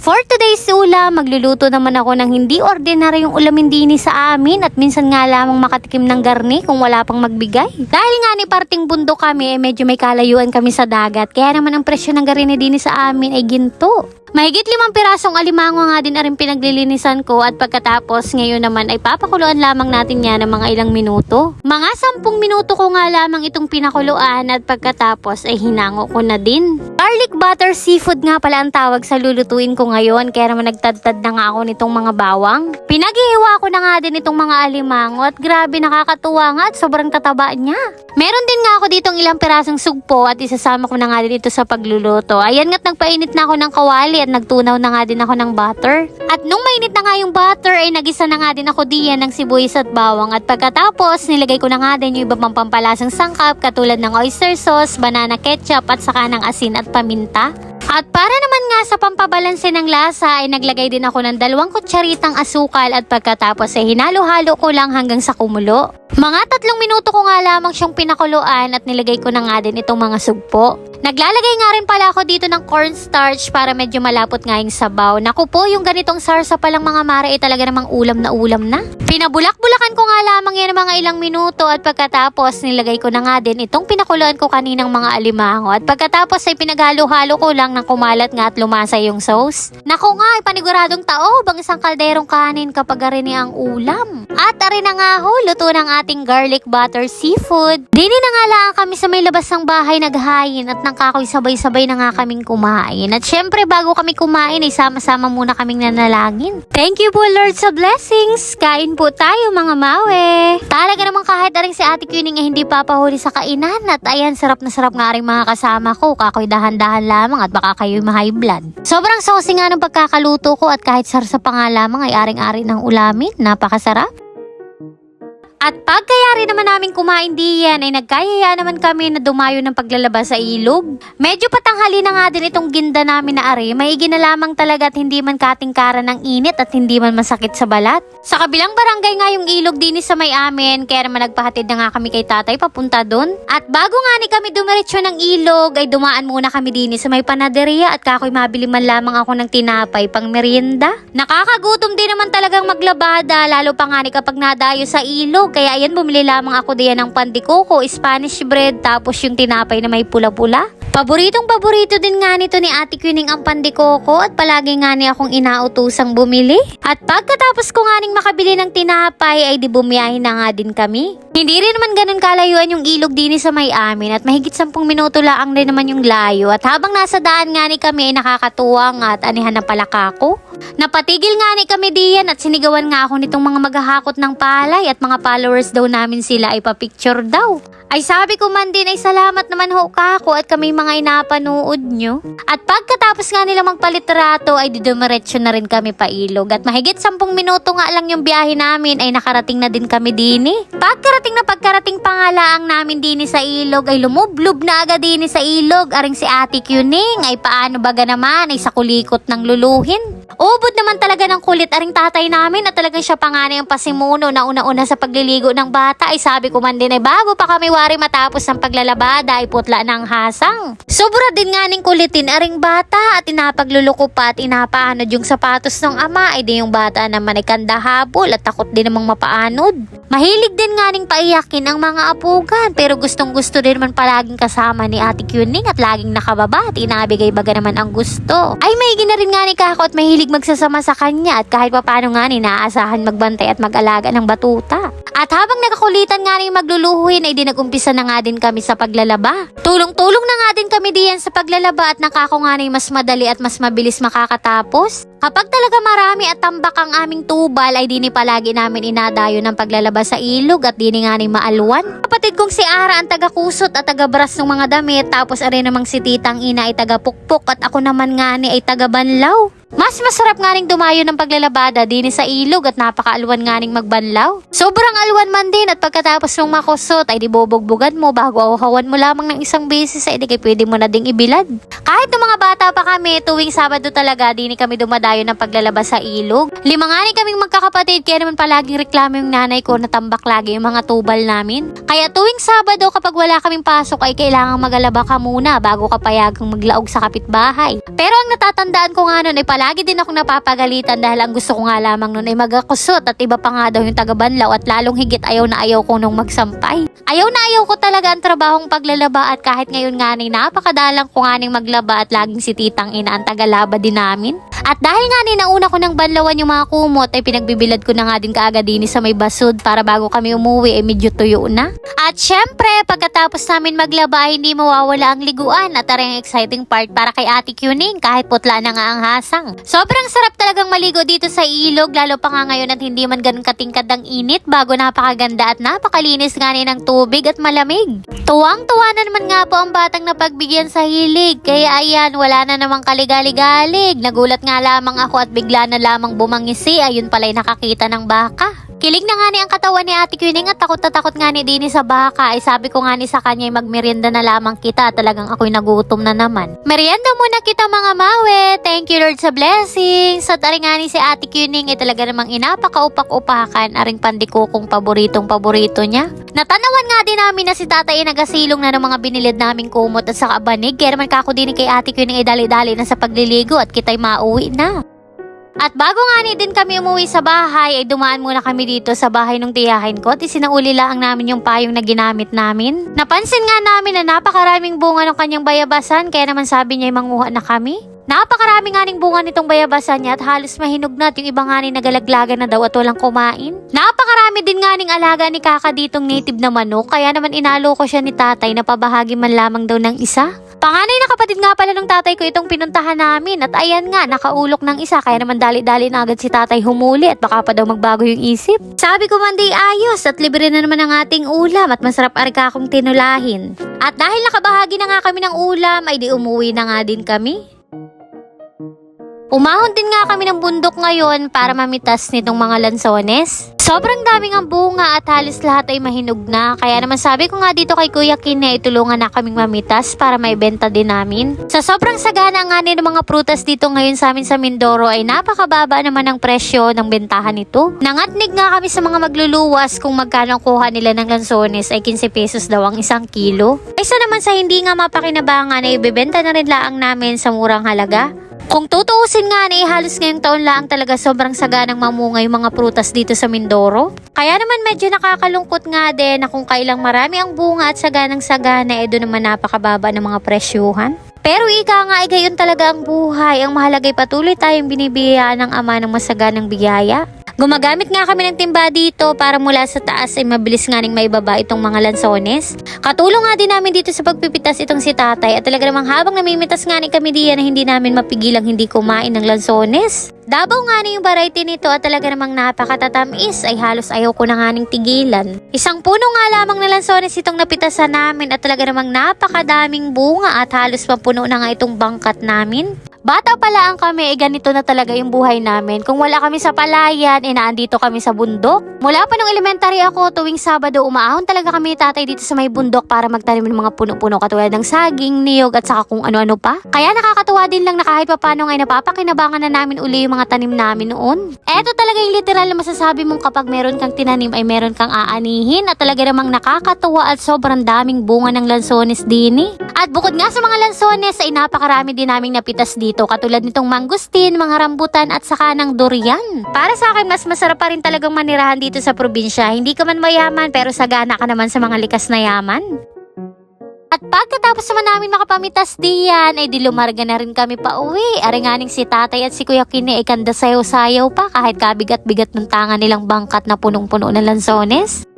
For today's ulam, magluluto naman ako ng hindi ordinaryong ulamin din sa amin at minsan nga lamang makatikim ng garni kung wala pang magbigay. Dahil nga ni parting bundok kami, medyo may kalayuan kami sa dagat, kaya naman ang presyo ng garni din sa amin ay ginto. Mahigit 5 pirasong alimango nga din na rin pinaglilinisan ko at pagkatapos ngayon naman ay papakuluan lamang natin yan ng mga ilang minuto. Mga 10 minuto ko nga lamang itong pinakuluan at pagkatapos ay hinango ko na din. Garlic butter seafood nga pala ang tawag sa lulutuin ko ngayon, kaya naman nagtadtad na nga ako nitong mga bawang. Pinaghihiwa ko na nga din itong mga alimango at grabe nakakatuwa nga at sobrang tataba niya. Meron din nga ako ditong ilang pirasong sugpo at isasama ko na nga din ito sa pagluluto. Ayan nga't nagpainit na ako ng kawali at nagtunaw na nga din ako ng butter. At nung mainit na nga yung butter ay nagisa na nga din ako diyan ng sibuyas at bawang at pagkatapos nilagay ko na nga din yung iba pang pampalasang sangkap katulad ng oyster sauce, banana ketchup at saka ng asin at paminta. At para naman nga sa pampabalanse ng lasa ay naglagay din ako ng 2 kutsaritang asukal at pagkatapos ay hinalo-halo ko lang hanggang sa kumulo. Mga 3 minuto ko nga lamang siyang pinakuluan at nilagay ko na nga din itong mga sugpo. Naglalagay nga rin pala ako dito ng cornstarch para medyo malapot nga yung sabaw. Naku po, yung ganitong sarsa palang mga mare ay talaga namang ulam na. Pinabulak-bulakan ko nga lamang yan ng mga ilang minuto at pagkatapos nilagay ko na nga din itong pinakuluan ko kaninang mga alimango. At pagkatapos ay pinaghalo-halo ko lang ng kumalat nga at lumasa yung sauce. Naku nga, ay paniguradong taob ang isang kalderong kanin kapag arini ang ulam. At arin na nga ho, luto ng ating garlic butter seafood. Dini na nga lang kami sa may labas ng bahay naghain at nang kakoy sabay-sabay na nga kaming kumain. At syempre bago kami kumain ay sama-sama muna kaming nanalangin. Thank you po Lord sa blessings. Kain po tayo mga mawe. Talaga naman kahit aring si Ate Kuning ay hindi papahuli sa kainan. At ayan, sarap na sarap nga rin mga kasama ko. Kakoy dahan-dahan lamang at baka kayo'y ma-high blood. Sobrang saucy nga ng pagkakaluto ko at kahit sarsa pa nga lamang ay aring-ari ng ulamin. Napakasarap. At pagkayari naman namin kumain diyan ay nagkayaya naman kami na dumayo ng paglalabas sa ilog. Medyo patanghali na nga din itong ginda namin na ari. Maigi na lamang talaga at hindi man katingkaran ng init at hindi man masakit sa balat. Sa kabilang barangay nga yung ilog din sa may amin, kaya naman nagpahatid na nga kami kay tatay papunta doon. At bago nga ni kami dumiretso ng ilog ay dumaan muna kami din sa may panaderia at kakoy mabili man lamang ako ng tinapay pang merienda. Nakakagutom din naman talagang maglabada, lalo pa nga ni kapag nadayo sa ilog. Kaya ayan, bumili lamang ako diyan ng pandikoko, Spanish bread, tapos yung tinapay na may pula-pula. Paboritong-paborito din nga nito ni Ate Kuning ang pandikoko at palagi nga niya akong inautusang bumili. At pagkatapos ko nga ning makabili ng tinapay ay di bumiyahin na nga din kami. Hindi rin naman ganun kalayuan yung ilog din sa may amin at mahigit 10 minuto lang din naman yung layo. At habang nasa daan nga ni kami ay nakakatuwa nga at anihan na palaka ko. Napatigil nga ni kami diyan at sinigawan nga ako nitong mga maghahakot ng palay at mga followers daw namin sila ay papicture daw. Ay sabi ko man din ay salamat naman ho kako at kami mga inapanood nyo. At pagkatapos nga nila magpalitrato ay didumiretso na rin kami pa ilog. At mahigit 10 minuto nga lang yung biyahe namin ay nakarating na din kami dini. Pagkarating pa nga laang namin dini sa ilog ay lumublob na agad dini sa ilog. Aring si Ate Kuning ay paano baga naman ay sa kulikot ng luluhin. Ubod naman talaga ng kulit aring tatay namin at talagang siya pa nga na yung pasimuno na una-una sa pagliligo ng bata. Ay sabi ko man din ay bago pa kami wari matapos ng paglalabada ay putla ng hasang. Sobra din nga ning kulitin aring bata at inapagluluko pa at inapaanod yung sapatos ng ama ay di yung bata naman ay kandahabol at takot din namang mapaanod. Mahilig din nga ning paiyakin ang mga apugan pero gustong gusto din naman palaging kasama ni Ate Kuning at laging nakababa at inabigay baga naman ang gusto. Ay maigi na rin nga ni kako at mahilig magsasama sa kanya at kahit paano nga ni naaasahan magbantay at mag-alaga ng batuta. At habang nakakulitan nga rin magluluhuin ay di nag-umpisa na nga din kami sa paglalaba. Tulong-tulong na nga din kami diyan sa paglalaba at nakako nga rin mas madali at mas mabilis makakatapos. Kapag talaga marami at tambak ang aming tubal ay di ni palagi namin inadayo ng paglalaba sa ilog at di ni nga rin maalwan. Kapatid kong si Ara ang taga-kusot at taga-bras ng mga damit tapos arin namang si Titang Ina ay taga-pukpok at ako naman nga ni ay taga-banlaw. Mas masarap nga ring dumayo ng paglalabada din sa ilog at napakaalwan nga ring magbanlaw. Sobrang alwan man din at pagkatapos mong makusot ay di bobogbogan mo bago auhawan mo lamang ng isang beses ay di kay pwede mo na ding ibilad. Kahit ng mga bata pa kami, tuwing Sabado talaga di ni kami dumadayo ng paglalaba sa ilog. 5 nga ni kaming magkakapatid kaya naman palaging reklamo yung nanay ko na tambak lagi yung mga tubal namin. Kaya tuwing Sabado kapag wala kaming pasok ay kailangang magalaba ka muna bago ka payagang maglaog sa kapitbahay. Pero ang natatandaan ko nga nun ay palagi din akong napapagalitan dahil ang gusto ko nga lamang nun ay magakusot at iba pa nga daw yung taga-banlaw at lalong higit ayaw na ayaw ko nung magsampay. Ayaw na ayaw ko talaga ang trabahong paglalaba at kahit ngayon nga ni napakadalang ko nga ning maglaba at laging si titang ina ang tagalaba din namin. At dahil nga ni nauna ko ng banlawan yung mga kumot ay pinagbibilad ko na nga din kaagad din sa may basud para bago kami umuwi ay medyo tuyo na. At syempre pagkatapos namin maglaba ay hindi mawawala ang liguan at ang exciting part para kay Ate Kuning kahit putla na nga ang hasang. Sobrang sarap talagang maligo dito sa ilog lalo pa nga ngayon at hindi man ganun katingkad ang init bago napakaganda at napakalinis nga ni ng tubig at malamig. Tuwang-tuwa na naman nga po ang batang napagbigyan sa hilig kaya ayan wala na namang kaligalig-galig. Nagulat nga lamang ako at bigla na lamang bumangisi ayun pala'y nakakita ng baka. Kilig na nga ni ang katawan ni Ate Kuning at takot na takot nga ni Dini sa baka ay sabi ko nga ni sa kanya ay magmerienda na lamang kita talagang ako'y nagutom na naman. Merienda muna kita mga mawe, thank you Lord sa blessings. At aring nga ni si Ate Kuning ay talaga namang inapakaupak-upakan aring pandikukong paboritong-paborito niya. Natanawan nga din namin na si tatay ay nagasilong na ng mga binilid naming kumot at saka banig kaya naman kako din kay Ate Kuning ay dali-dali na sa pagliligo at kita'y mauwi na. At bago nga ni din kami umuwi sa bahay ay dumaan muna kami dito sa bahay ng tiyahin ko at isinauli lang namin yung payong na ginamit namin. Napansin nga namin na napakaraming bunga ng kanyang bayabasan kaya naman sabi niya ay manguha na kami. Napakarami nga ning bunga nitong bayabasan niya at halos mahinog na at yung iba nga ning nagalaglagan na daw at walang kumain. Napakarami din nga ning alaga ni Kaka ditong native na manok kaya naman inalo ko siya ni tatay na pabahagi man lamang daw ng isa. Panganay na kapatid nga pala ng tatay ko itong pinuntahan namin at ayan nga nakaulok ng isa kaya naman dali-dali na agad si tatay humuli at baka pa daw magbago yung isip. Sabi ko man di ayos at libre na naman ang ating ulam at masarap arika akong tinulahin. At dahil nakabahagi na nga kami ng ulam ay di umuwi na nga din kami. Umahon din nga kami ng bundok ngayon para mamitas nitong mga lansones. Sobrang daming ang bunga at halos lahat ay mahinog na. Kaya naman sabi ko nga dito kay Kuya Kine, itulungan na kaming mamitas para may benta din namin. Sa sobrang sagana nga ng mga prutas dito ngayon sa amin sa Mindoro ay napakababa naman ang presyo ng bentahan nito. Nangatnig nga kami sa mga magluluwas kung magkano ang kuha nila ng lansones ay 15 pesos daw ang isang kilo. Kaysa naman sa hindi nga mapakinabangan ay ibebenta na rin laang namin sa murang halaga. Kung tutuusin nga na halos ngayong taon lang talaga sobrang saganang mamunga yung mga prutas dito sa Mindoro. Kaya naman medyo nakakalungkot nga din na kung kailang marami ang bunga at saganang sagana doon naman napakababa ng mga presyuhan. Pero ika nga ay gayon talaga ang buhay. Ang mahalaga ay patuloy tayong binibiyayaan ng Ama ng masaganang biyaya. Gumagamit nga kami ng timba dito para mula sa taas ay mabilis nga ning maibaba itong mga lansones. Katulong nga din namin dito sa pagpipitas itong si tatay at talaga namang habang namimitas nga ni kami diyan na hindi namin mapigilang hindi kumain ng lansones. Dabaw nga na yung variety nito at talaga namang napakatatamis ay halos ayaw ko na nga ning tigilan. Isang puno nga lamang na lansones itong napitasan namin at talaga namang napakadaming bunga at halos mapuno na nga itong bangkat namin. Bata pala ang kami, ganito na talaga yung buhay namin. Kung wala kami sa palayan, naandito kami sa bundok. Mula pa nung elementary ako, tuwing Sabado, umaahon talaga kami ni tatay dito sa may bundok para magtanim ng mga puno-puno katulad ng saging, niyog at saka kung ano-ano pa. Kaya nakakatuwa din lang na kahit papano ay napapakinabangan na namin uli yung mga tanim namin noon. Eto talaga yung literal na masasabi mong kapag meron kang tinanim ay meron kang aanihin at talaga namang nakakatuwa at sobrang daming bunga ng lansones din. At bukod nga sa mga lansones ay napakarami din naming napitas dito katulad nitong mangustin, mga rambutan at saka ng durian. Para sa akin mas masarap pa rin talagang manirahan dito sa probinsya. Hindi ka man mayaman pero sagana ka naman sa mga likas na yaman. At pagkatapos naman namin makapamitas diyan ay di lumarga na rin kami pa uwi. Aringaning si tatay at si Kuya Kine ay kanda sayaw-sayaw pa kahit kabigat-bigat ng tangan nilang bangkat na punong-puno ng lansones.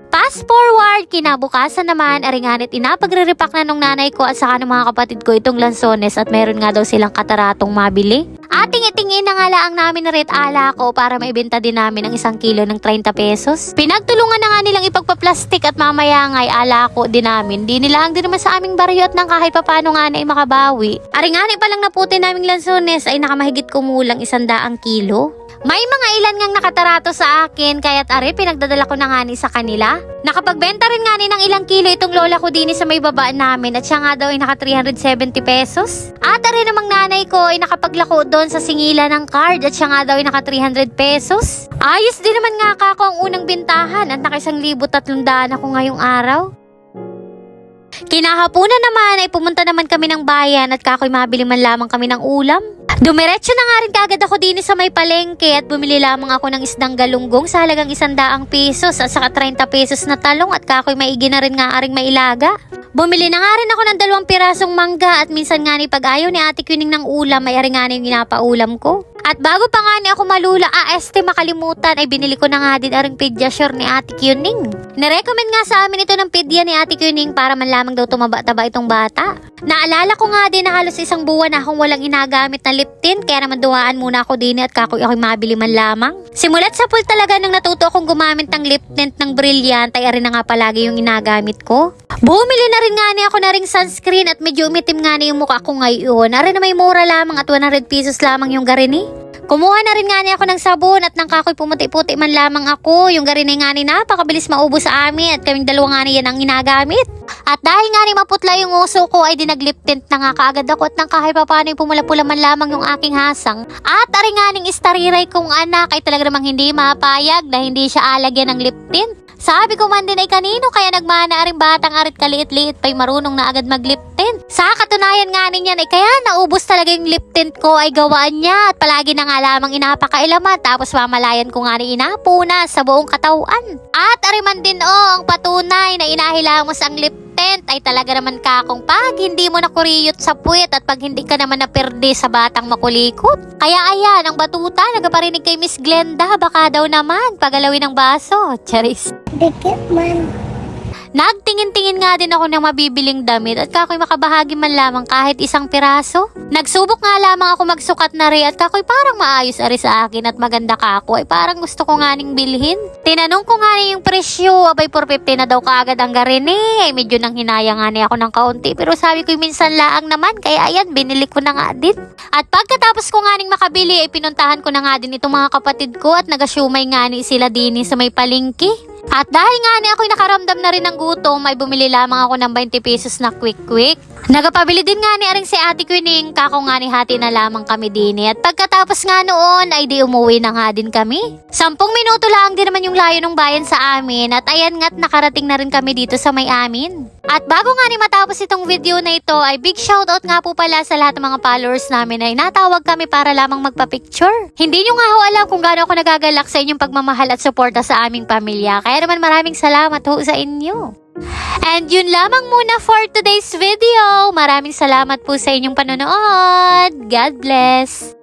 Fast forward, kinabukasan naman, aringanit inapagre-repack na nung nanay ko at saka ng mga kapatid ko itong lansones at meron nga daw silang kataratong mabili. Ating-itingin na nga laang namin na red ala ko para maibenta din namin ang 1 kilo ng 30 pesos. Pinagtulungan na nga nilang ipagpa-plastic at mamaya nga ay ala ko din namin. Di nilaang din naman sa aming baryo at nang kahit papano nga na ay makabawi. Aringani pa lang naputi naming lansones ay nakamahigit kumulang 100 kilo. May mga ilan ngang nakatarato sa akin kaya't are pinagdadala ko na nga ni sa kanila. Nakapagbenta rin nga ni ng ilang kilo itong lola ko din sa may babaan namin at siya nga daw ay naka 370 pesos. At are namang nanay ko ay nakapaglako doon sa singila ng card at siya nga daw ay naka 300 pesos. Ayos din naman nga kako ang unang bintahan at naka 1,300 ako ngayong araw. Kinahapunan naman ay pumunta naman kami ng bayan at kako'y mabili man lamang kami ng ulam. Dumiretso na nga rin kagad ako din sa may palengke at bumili lamang ako ng isdang galunggong sa halagang 100 pesos at saka 30 pesos na talong at kakoy maigi na rin nga aring mailaga. Bumili na nga rin ako ng 2 pirasong mangga at minsan nga ni pag ayaw ni Ate Kuning ng ulam ay ari nga na yung ginapaulam ko. At bago pa nga ni ako malula, makalimutan ay binili ko na nga din aring pediasure ni Ate Kuning. Nirecommend nga sa amin ito ng pedya ni Ate Kuning para man lamang daw tumaba-taba itong bata. Naalala ko nga din na halos 1 buwan na akong walang inagamit na lip tint kaya naman duwaan muna ako din at ako'y mabili man lamang. Simulat sa pool talaga nang natuto akong gumamit ng lip tint ng Brilliant ay ari na nga palagi yung inagamit ko. Bumili na rin nga ni ako na ring sunscreen at medyo umitim nga ni yung mukha ko ngayon. Ari na may mura lamang at 100 pesos lamang yung garini. Kumuha na rin nga ni ako ng sabon at nang kakoy pumuti-puti man lamang ako. Yung garini nga ni napakabilis maubos sa amin at kaming dalawa nga ni yan ang ginagamit. At dahil nga ni maputla yung uso ko ay dinaglip tint na nga kaagad ako at nang kahit papano yung pumula-pula man lamang yung aking hasang. At ari nga ning istariray kong anak ay talaga namang hindi mapayag na hindi siya alagyan ng lip tint. Sabi ko man din ay kanino kaya nagmana aring batang arit kaliit-liit pa'y marunong na agad mag-lip tint. Sa katunayan nga ninyan ay kaya naubos talaga yung lip tint ko ay gawaan niya at palagi na nga lamang inapakailaman tapos mamalayan ko nga ni inapuna sa buong katawan. At ariman din ang patunay na inahilamos ang lip tint ay talaga naman kakong pag hindi mo nakuriyot sa puwet at pag hindi ka naman naperde sa batang makulikot. Kaya ayan, ang batuta nagaparinig kay Miss Glenda baka daw naman pagalawin ng baso. Charis. Dikit man. Nagtingin-tingin nga din ako ng mabibiling damit at kakoy makabahagi man lamang kahit 1 piraso. Nagsubok nga lamang ako magsukat na rin at kakoy parang maayos ari sa akin at maganda kako ay parang gusto ko nga ning bilhin. Tinanong ko nga yung presyo, abay 450 na daw kaagad ang garini. Ay medyo nang hinaya nga ni ako ng kaunti pero sabi ko minsan laang naman kaya ayan binili ko na nga din. At pagkatapos ko nga ning makabili ay pinuntahan ko na nga din itong mga kapatid ko at nagasyumay nga ni sila din sa may palengke. At dahil nga ni ako'y nakaramdam na rin ng gutom, may bumili lamang ako ng 20 pesos na quick-quick. Nagapabili din nga ni aring si Ate Kuning, kako nga ni hati na lamang kami din. At pagkatapos nga noon ay di umuwi na nga din kami. 10 minuto lang din naman yung layo ng bayan sa amin at ayan nga't nakarating na rin kami dito sa may amin. At bago nga ni matapos itong video na ito ay big shoutout nga po pala sa lahat ng mga followers namin ay natawag kami para lamang magpa-picture. Hindi nyo nga ho alam kung gaano ako nagagalak sa inyong pagmamahal at suporta sa aming pamilya. Kaya naman maraming salamat ho sa inyo. And yun lamang muna for today's video. Maraming salamat po sa inyong panonood. God bless.